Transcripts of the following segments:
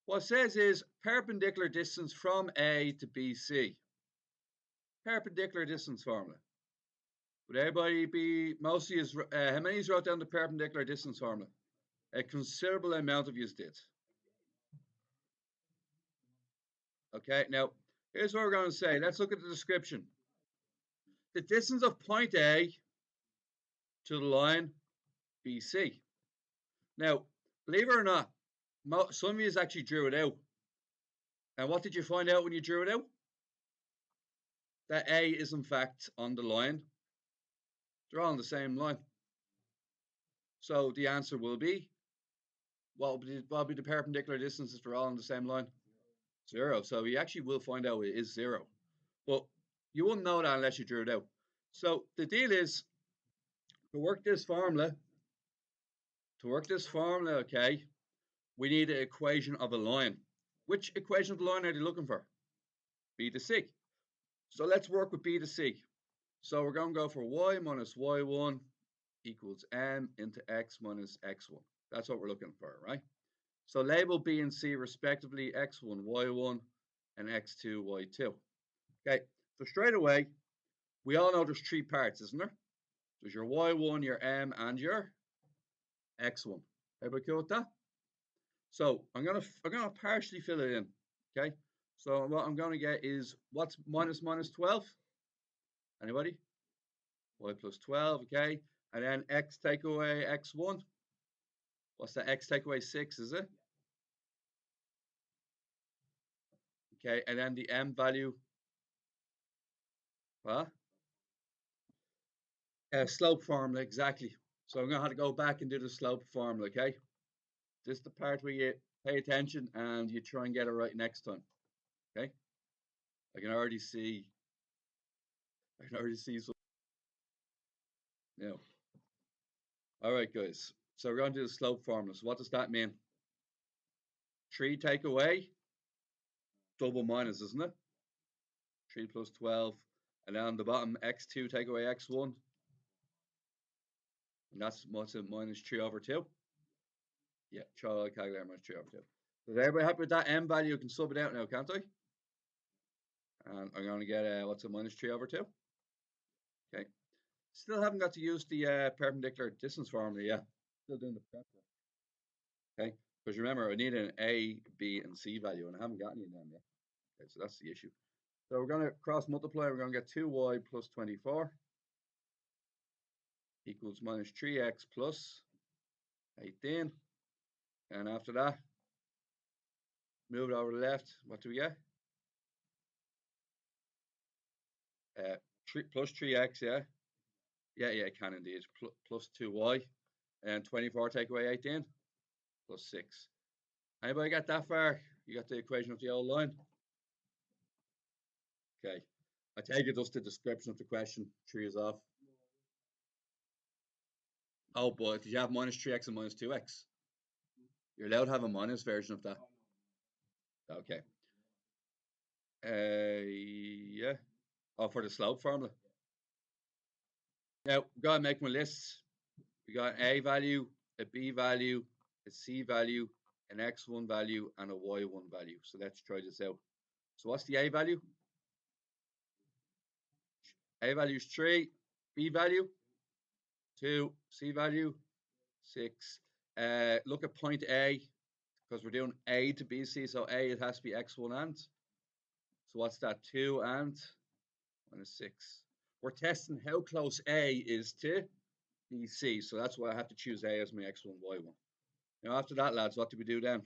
What it says is perpendicular distance from A to BC. Perpendicular distance formula. Would everybody be, most of you, how many of you wrote down the perpendicular distance formula? A considerable amount of you did. Okay, now here's what we're going to say. Let's look at the description. The distance of point A to the line BC. Now, believe it or not, some of you actually drew it out. And what did you find out when you drew it out? That A is in fact on the line. They're all on the same line. So the answer will be, what will be the perpendicular distance if they're all on the same line? 0. So you actually will find out it is 0. But you wouldn't know that unless you drew it out. So the deal is, to work this formula, okay, we need an equation of a line. Which equation of the line are they looking for? B to C. So let's work with B to C. So we're going to go for y minus y1 equals m into x minus x1. That's what we're looking for, right? So label B and C respectively x1, y1, and x2, y2. Okay, so straight away, we all know there's 3 parts, isn't there? There's your y1, your m, and your x1. Everybody cool with that? So I'm gonna partially fill it in. Okay. So what I'm gonna get is, what's minus 12? Anybody? Y plus 12. Okay. And then x take away x1. What's that? X take away 6, is it? Okay. And then the m value. What? Slope formula, exactly. So I'm gonna have to go back and do the slope formula. Okay. This is the part where you pay attention and you try and get it right next time. Okay. I can already see some. Yeah. All right, guys. So we're going to do the slope formula. So what does that mean? 3 take away double minus, isn't it? 3 plus 12. And then on the bottom, x2 take away x1. And that's what's it, minus 3 over 2. Yeah, try calculator minus 3 over 2. So is everybody happy with that m value? You can sub it out now, can't I? And I'm going to get, what's it, minus 3 over 2. Okay. Still haven't got to use the perpendicular distance formula yet. Still doing the prep work. Okay. Because remember, I need an A, B, and C value, and I haven't got any of them yet. Okay, so that's the issue. So we're going to cross multiply. We're going to get 2y plus 24 equals minus 3x plus 18. And after that, move it over to the left. What do we get? 3 plus 3x, yeah. Yeah, it can indeed. Plus 2y. And 24 take away 18 plus 6. Anybody get that far? You got the equation of the old line? Okay. I take it just the description of the question. 3 is off. Oh, but did you have minus 3x and minus 2x? You're allowed to have a minus version of that. Okay. Yeah. Oh, for the slope formula. Now, go and make my list. We got an A value, a B value, a C value, an X1 value, and a Y1 value. So let's try this out. So what's the A value? A value is 3. B value? 2. C value? 6. Look at point A, because we're doing A to BC. So A, it has to be X1 and. So what's that? 2 and minus 6. We're testing how close A is to BC. So that's why I have to choose A as my X1, Y1. Now after that, lads, what do we do then?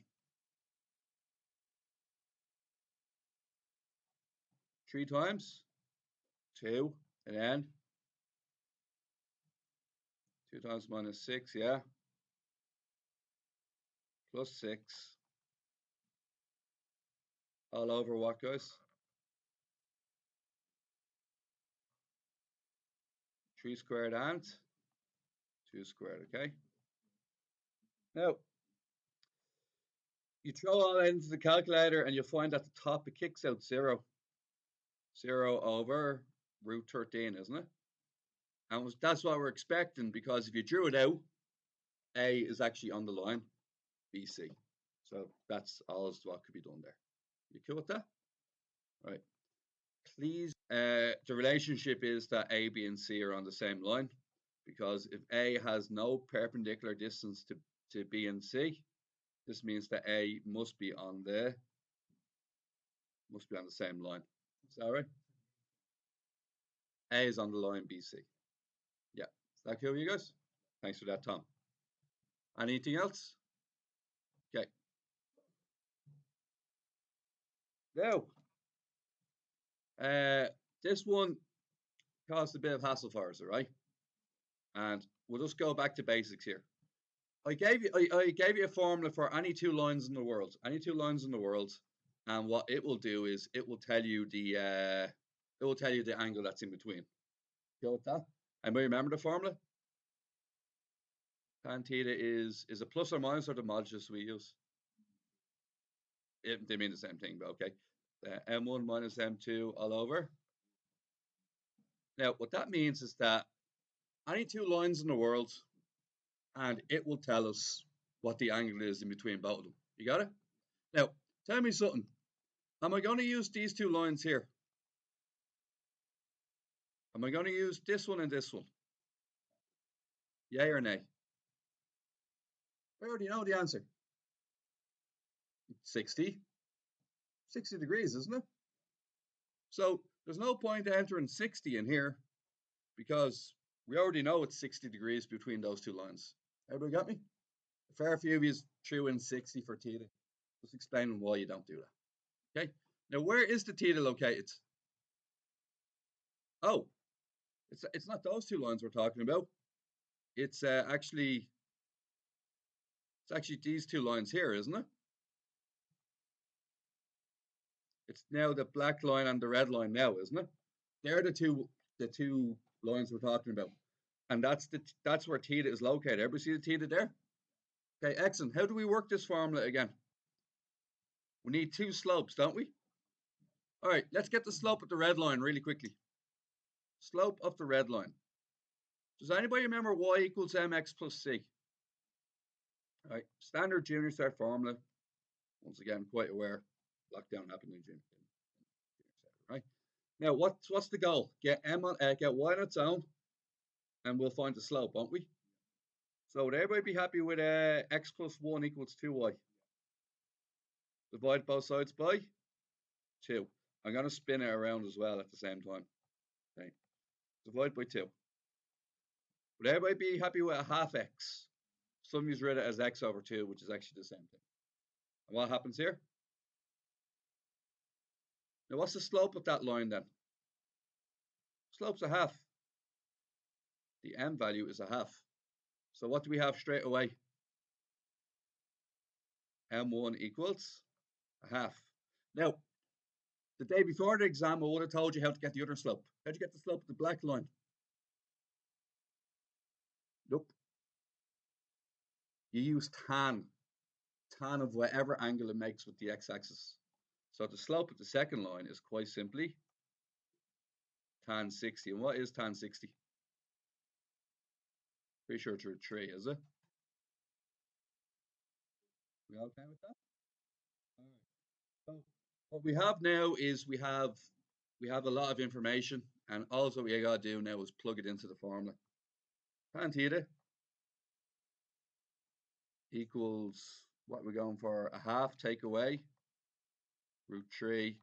3 times 2, and then 2 times minus 6, yeah, plus 6, all over what, guys? 3 squared and 2 squared, okay? Now, you throw all that into the calculator and you'll find at the top it kicks out 0. 0 over root 13, isn't it? And that's what we're expecting, because if you drew it out, A is actually on the line BC. So that's all what could be done there. You cool with that? Right. Please, the relationship is that A, B, and C are on the same line, because if A has no perpendicular distance to B and C, this means that A must be on the same line. Is that right? A is on the line BC. Yeah. Is that cool with you guys? Thanks for that, Tom. Anything else? Okay. Now, this one caused a bit of hassle for us, all right? And we'll just go back to basics here. I gave you a formula for any two lines in the world, and what it will do is it will tell you the angle that's in between. Go with that. Anybody remember the formula? Tan theta is a plus or minus or the modulus we use? They mean the same thing, but okay. M1 minus M2 all over. Now, what that means is that any two lines in the world, and it will tell us what the angle is in between both of them. You got it? Now, tell me something. Am I going to use these two lines here? Am I going to use this one and this one? Yay or nay? I already know the answer. 60. 60 degrees, isn't it? So there's no point entering 60 in here because we already know it's 60 degrees between those two lines. Everybody got me? A fair few of you threw in 60 for theta. Just explaining why you don't do that. Okay. Now, where is the theta located? Oh, it's not those two lines we're talking about. It's actually these two lines here, isn't it? It's now the black line and the red line now, isn't it? They're the two lines we're talking about. And that's where theta is located. Everybody see the theta there? Okay, excellent. How do we work this formula again? We need two slopes, don't we? All right, let's get the slope of the red line really quickly. Slope of the red line. Does anybody remember y equals mx plus c? All right, standard junior cert formula. Once again, quite aware. Lockdown happened in junior cert, right? Now, what's the goal? Get y on its own, and we'll find the slope, won't we? So would everybody be happy with x plus 1 equals 2y? Divide both sides by 2. I'm going to spin it around as well at the same time. Okay. Divide by 2. Would everybody be happy with a half x? Some of you read it as x over 2, which is actually the same thing. And what happens here? Now, what's the slope of that line then? Slope's a half. The m value is a half. So what do we have straight away? M1 equals a half. Now, the day before the exam, I would have told you how to get the other slope. How'd you get the slope of the black line? Nope. You use tan of whatever angle it makes with the x-axis. So the slope of the second line is quite simply tan 60. And what is tan 60? Pretty sure it's root 3, is it? We all okay with that? All right. So what we have now is we have a lot of information, and also what you gotta do now is plug it into the formula. Tan theta equals what we're going for, a half take away root 3,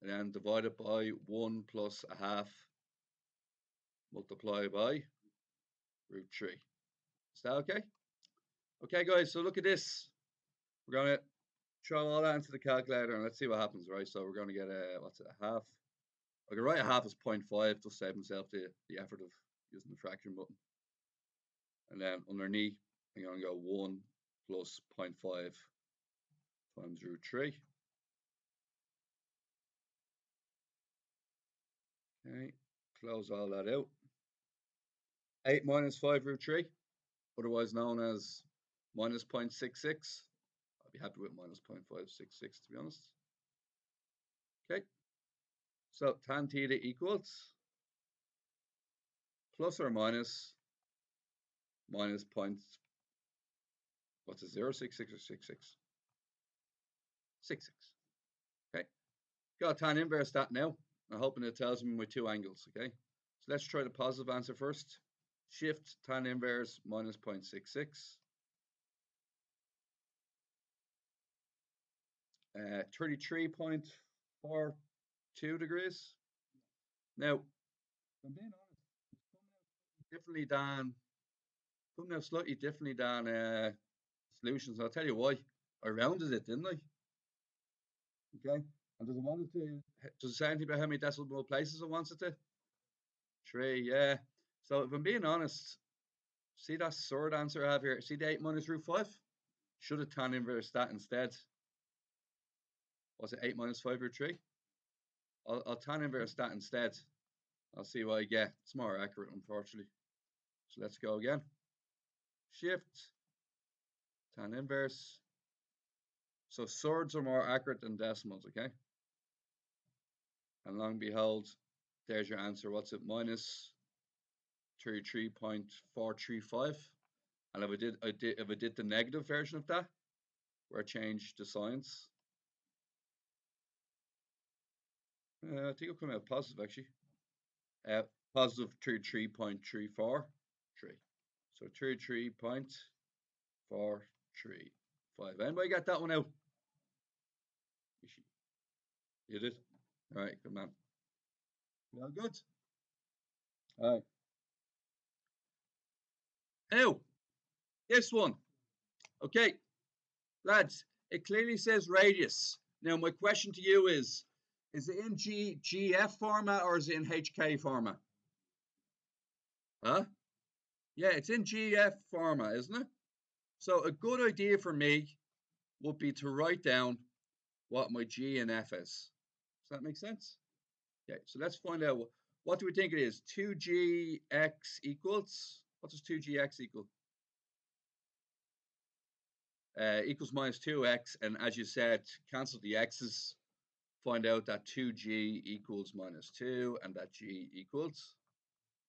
and then divided by 1 plus a half multiplied by root 3. Is that okay? Okay, guys, so look at this. We're going to throw all that into the calculator and let's see what happens, right? So we're going to get what's it, a half. I can write a half as 0.5 to save myself the effort of using the fraction button. And then underneath, I'm going to go 1 plus 0.5 times root 3. Okay, close all that out. 8 minus 5 root 3, otherwise known as minus 0.66. I'll be happy with minus 0.566 to be honest. Okay, so tan theta equals plus or minus point, what's it, 0.66 or 66? 6, 6. Okay, got tan inverse that now. I'm hoping it tells me my two angles. Okay, so let's try the positive answer first. Shift tan inverse minus 0.66. 33.42 degrees. Now, if I'm being honest, coming out slightly differently than solutions. I'll tell you why. I rounded it, didn't I? Okay. And does it say anything about how many decimal places it wants it to? 3, yeah. So if I'm being honest, see that third answer I have here? See the 8 minus root 5? Should have tan inverse that instead. Was it 8 minus 5 root 3? I'll tan inverse that instead. I'll see what I get. It's more accurate, unfortunately. So let's go again. Shift, tan inverse. So thirds are more accurate than decimals, okay? And lo and behold, there's your answer. What's it? Minus 33.435. And if I did the negative version of that, where I changed the signs, I think it'll come out positive actually. Positive 33.343. So 33.435. Anybody got that one out? You did? All right, good man. Well, good. All right. Now, this one. Okay, lads, it clearly says radius. Now, my question to you is it in GF format or is it in HK format? Huh? Yeah, it's in GF format, isn't it? So a good idea for me would be to write down what my G and F is. Does that make sense? Okay, so let's find out. What do we think it is? 2gx equals, what does 2gx equal? Equals minus 2x, and as you said, cancel the x's, find out that 2g equals minus 2, and that g equals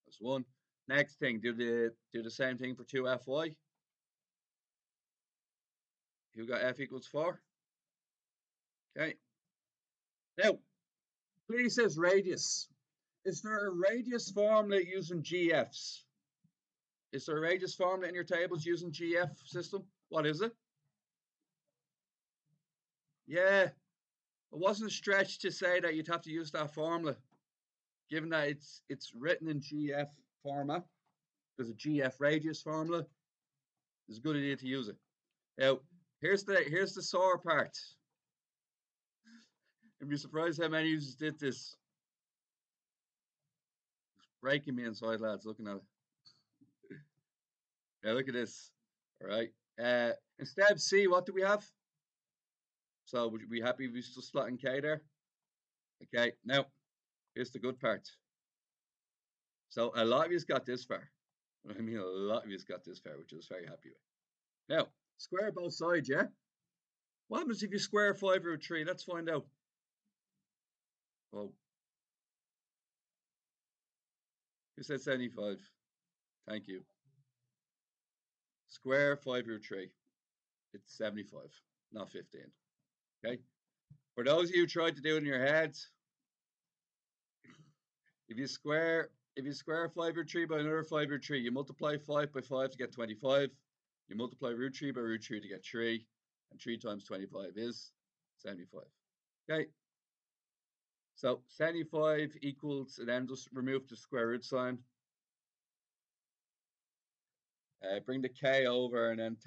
plus 1. Next thing, do the same thing for 2fy. Who got f equals 4? Okay. Now, clearly says radius. Is there a radius formula using GFs? Is there a radius formula in your tables using GF system? What is it? Yeah, it wasn't a stretch to say that you'd have to use that formula, given that it's written in GF format. There's a GF radius formula. It's a good idea to use it. Now, here's the sore part. You'd be surprised how many users did this. It's breaking me inside, lads, looking at it. Now look at this. All right. Instead of C, what do we have? So would you be happy if we still slot in K there? Okay, now here's the good part. So a lot of you's got this far. I mean, a lot of you's got this far, which I was very happy with. Now, square both sides, yeah? What happens if you square 5 root 3? Let's find out. Oh. Who said 75? Thank you. Square 5 root 3. It's 75, not 15. Okay? For those of you who tried to do it in your heads, if you square 5 root 3 by another 5 root 3, you multiply 5 by 5 to get 25. You multiply root 3 by root 3 to get 3. And 3 times 25 is 75. Okay. So 75 equals, and then just remove the square root sign. Bring the k over and then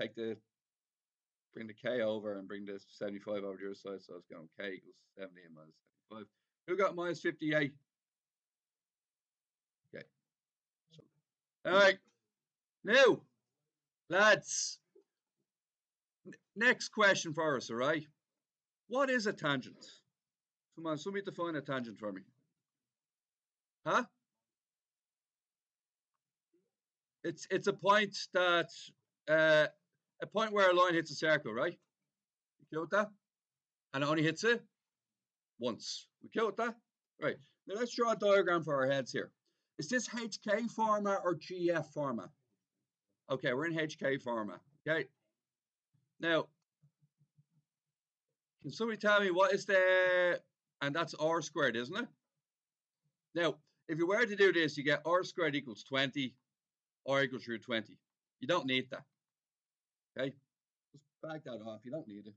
bring the k over and bring the 75 over to your side. So it's going k equals 70 minus 75. Who got minus 58? Okay. So, all right. Now, lads, next question for us, all right? What is a tangent? Come on, somebody define a tangent for me. Huh? It's a point that a point where a line hits a circle, right? You cool with that? And it only hits it once. We cool with that? Right. Now let's draw a diagram for our heads here. Is this HK format or GF format? Okay, we're in HK format. Okay. Now, Can somebody tell me what is the, and that's r squared, isn't it? Now, if you were to do this, you get r squared equals 20, r equals root 20. You don't need that. Okay? Just back that off. You don't need it.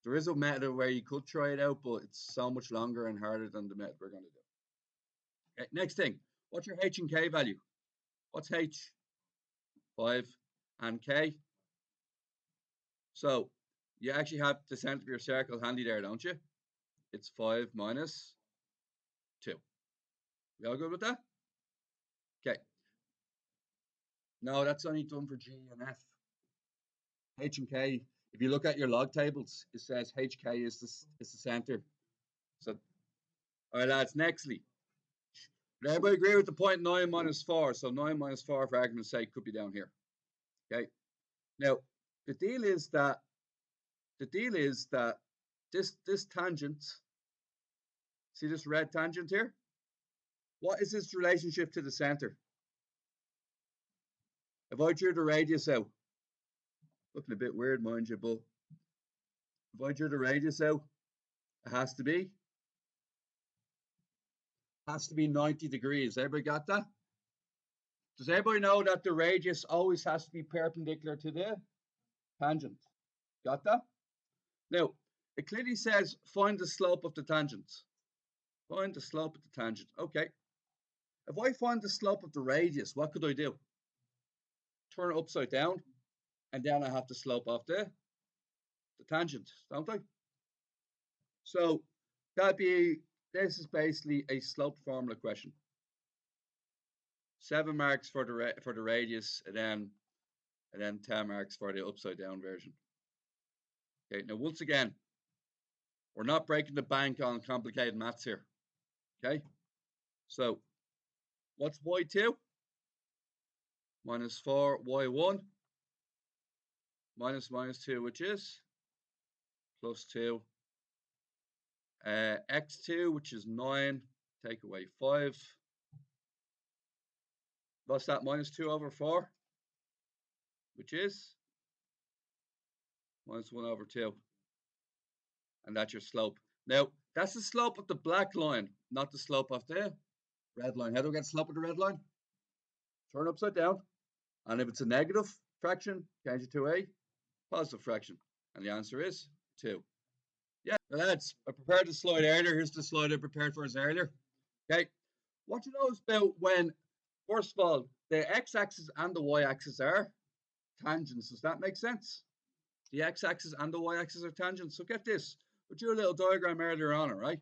There is a method where you could try it out, but it's so much longer and harder than the method we're going to do. Okay, next thing. What's your h and k value? What's h? 5 and k. So you actually have the center of your circle handy there, don't you? It's 5 minus 2. We all good with that? Okay. No, that's only done for G and F. H and K, if you look at your log tables, it says HK is the center. So, all right, lads, nextly. Does everybody agree with the point 9 minus 4? So 9 minus 4, for argument's sake, could be down here. Okay. Now, the deal is that this tangent, see this red tangent here? What is its relationship to the center? If I drew the radius out, looking a bit weird, mind you, but if I drew the radius out, it has to be 90 degrees. Everybody got that? Does everybody know that the radius always has to be perpendicular to the tangent? Got that? Now, it clearly says find the slope of the tangent. Find the slope of the tangent. Okay. If I find the slope of the radius, what could I do? Turn it upside down, and then I have the slope of the tangent, don't I? So this is basically a slope formula question. 7 marks for the radius, and then 10 marks for the upside down version. Okay, now once again, we're not breaking the bank on complicated maths here. Okay, so what's y2? Minus 4, y1, minus 2, which is plus 2. X2, which is 9, take away 5. What's that? Minus 2 over 4, which is minus 1 over 2. And that's your slope. Now, that's the slope of the black line, not the slope of the red line. How do we get the slope of the red line? Turn upside down. And if it's a negative fraction, change it to a positive fraction. And the answer is 2. Yeah, lads, I prepared the slide earlier. Here's the slide I prepared for us earlier. Okay, what do you know about when, first of all, the x-axis and the y-axis are tangents? Does that make sense? The x-axis and the y-axis are tangents. So get this. We drew a little diagram earlier on, all right?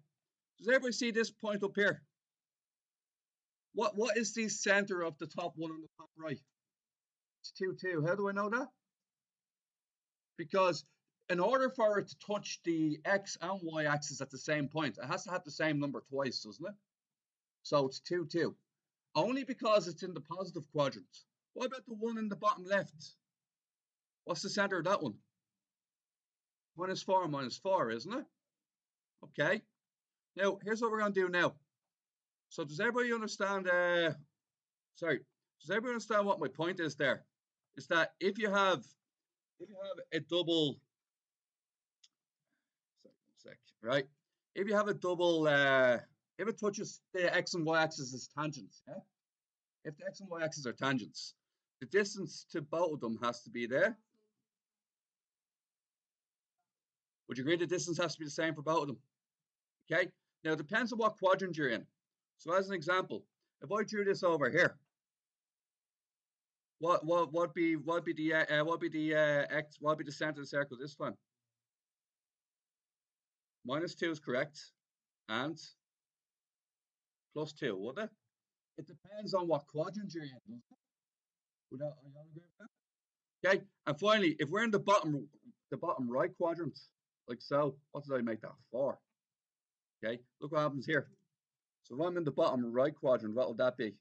Does everybody see this point up here? What is the center of the top one on the top right? It's 2, 2. How do I know that? Because in order for it to touch the x and y axis at the same point, it has to have the same number twice, doesn't it? So it's 2, 2. Only because it's in the positive quadrant. What about the one in the bottom left? What's the center of that one? Minus 4, isn't it? Okay. Now, here's what we're going to do now. So does everybody understand, does everybody understand what my point is there? Is that if you have a double, right? If you have a double, if it touches the x and y axis as tangents, yeah? If the x and y axis are tangents, the distance to both of them has to be there. Would you agree the distance has to be the same for both of them? Okay. Now it depends on what quadrant you're in. So as an example, if I drew this over here, what be the center of the circle this time? Minus 2 is correct, and plus 2, would it? It depends on what quadrant you're in. Would you all agree with that? Okay, and finally, if we're in the bottom right quadrant, like so, what did I make that? 4. Okay, look what happens here. So if I'm in the bottom right quadrant, what would that be?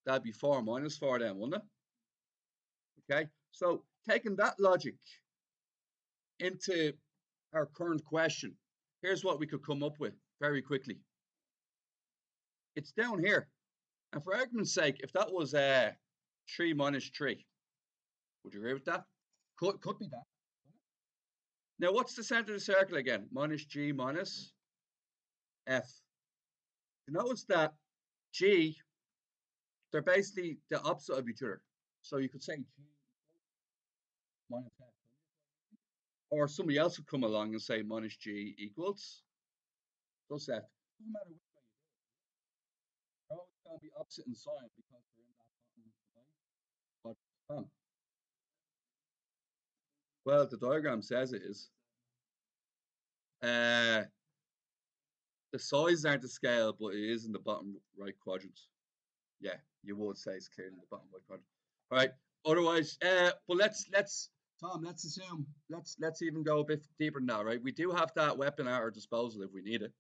That'd be 4 minus 4 then, wouldn't it? Okay, so taking that logic into our current question, here's what we could come up with very quickly. It's down here. And for argument's sake, if that was 3 minus 3, would you agree with that? Could be that. Now, what's the center of the circle again? Minus G minus F. You notice that G, they're basically the opposite of each other. So you could say G minus F. Or somebody else could come along and say minus G equals plus F. Doesn't matter which way you do it. They're always going to be opposite in sign because they're in that bottom quadrant. Well, the diagram says it is. The size aren't the scale, but it is in the bottom right quadrant. Yeah, you would say it's clearly in the bottom right quadrant. All right. Otherwise, but let's Tom, let's assume let's even go a bit deeper than that, right? We do have that weapon at our disposal if we need it.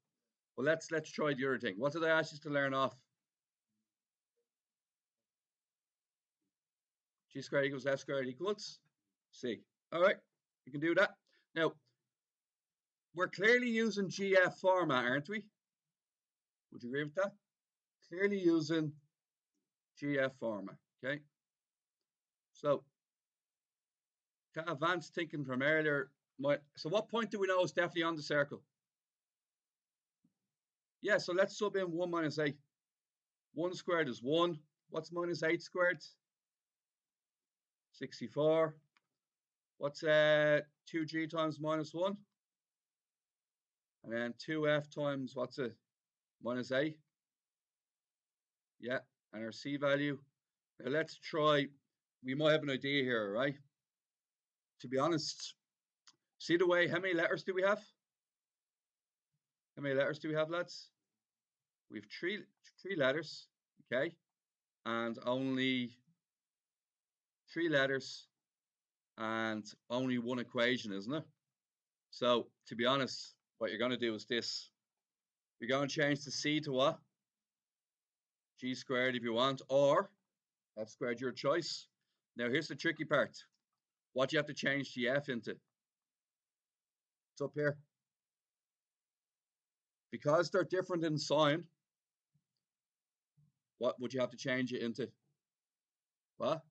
But let's try the other thing. What did I ask you to learn off? G squared equals F squared equals C. All right, you can do that. Now, we're clearly using GF format, aren't we? Would you agree with that? Clearly using GF format, okay? So, that advanced thinking from earlier. So what point do we know is definitely on the circle? Yeah, so let's sub in 1 minus 8. 1 squared is 1. What's minus 8 squared? 64. What's 2g times minus 1? And then 2f times, what's it? Minus 8. Yeah, and our c value. Now let's try, we might have an idea here, right? To be honest, see the way, how many letters do we have? How many letters do we have, lads? We have three letters, okay? And only 3 letters and only one equation, isn't it? So, to be honest, what you're going to do is this. You're going to change the c to what? G squared if you want, or F squared, your choice. Now, here's the tricky part. What do you have to change the F into? It's up here. Because they're different in sign, what would you have to change it into? What?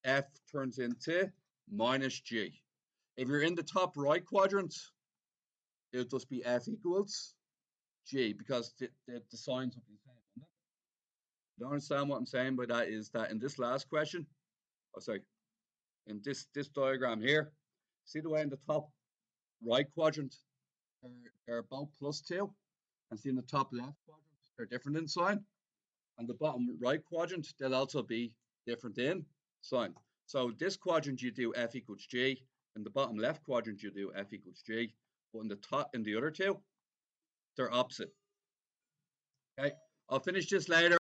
F turns into minus G. If you're in the top right quadrant, it'll just be F equals G because the signs will be the same. You don't understand what I'm saying by that is that in this last question, in this diagram here, see the way in the top right quadrant, they're both +2, and see in the top left quadrant, they're different in sign. And the bottom right quadrant, they'll also be different in sign. So this quadrant you do F equals G, in the bottom left quadrant you do F equals G, but in the other two, they're opposite. Okay, I'll finish this later.